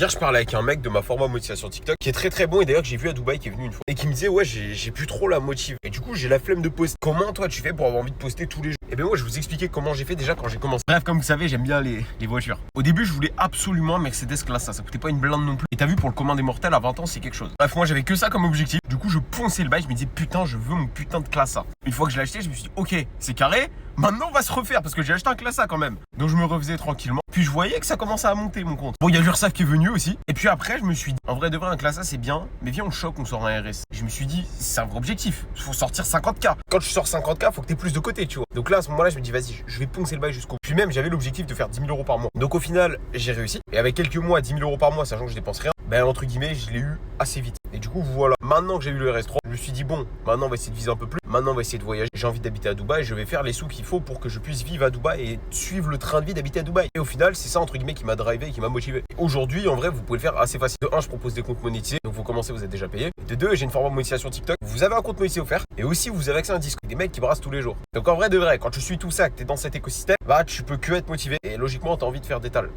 Hier, je parlais avec un mec de ma format motivation TikTok qui est très très bon et d'ailleurs que j'ai vu à Dubaï, qui est venu une fois et qui me disait ouais j'ai plus trop la motive et du coup j'ai la flemme de poster. Comment toi tu fais pour avoir envie de poster tous les jours? Et bien moi je vais vous expliquer comment j'ai fait déjà quand j'ai commencé. Bref, comme vous savez, j'aime bien les voitures. Au début je voulais absolument un Mercedes Classe A, ça coûtait pas une blinde non plus. Et t'as vu, pour le commun des mortels à 20 ans c'est quelque chose. Bref, moi j'avais que ça comme objectif. Du coup je ponçais le bail, je me disais putain je veux mon putain de Classe A. Une fois que je l'ai acheté, je me suis dit ok c'est carré. Maintenant on va se refaire parce que j'ai acheté un Classe A quand même. Donc je me refaisais tranquillement. Puis je voyais que ça commençait à monter mon compte. Bon, il y a l'URSSAF qui est venu aussi. Et puis après je me suis dit en vrai de vrai un Classe A c'est bien, mais viens on choque, on sort un RS. Je me suis dit c'est un vrai objectif. Il faut sortir 50K. Quand je sors 50K, faut que t'aies plus de côté, tu vois. Donc là à ce moment-là je me dis vas-y, je vais poncer le bail jusqu'au bout. Puis même j'avais l'objectif de faire 10 000 euros par mois. Donc au final j'ai réussi. Et avec quelques mois 10 000 euros par mois, sachant que je dépense rien, ben entre guillemets je l'ai eu assez vite. Et du coup voilà, maintenant que j'ai eu le RS3, je me suis dit bon, maintenant on va essayer de viser un peu plus. Maintenant on va essayer de voyager. J'ai envie d'habiter à Dubaï, je vais faire les sous qu'il faut pour que je puisse vivre à Dubaï et suivre le train de vie d'habiter à Dubaï. Et au final c'est ça entre guillemets qui m'a drivé et qui m'a motivé. Aujourd'hui en vrai vous pouvez le faire assez facile. De 1, je propose des comptes monétisés, donc vous commencez, vous êtes déjà payé. De 2, j'ai une forme de monétisation TikTok, vous avez un compte monétisé offert. Et aussi vous avez accès à un Discord, des mecs qui brassent tous les jours. Donc en vrai de vrai, quand tu suis tout ça, que t'es dans cet écosystème, bah tu peux que être motivé et logiquement t'as envie de faire des tals.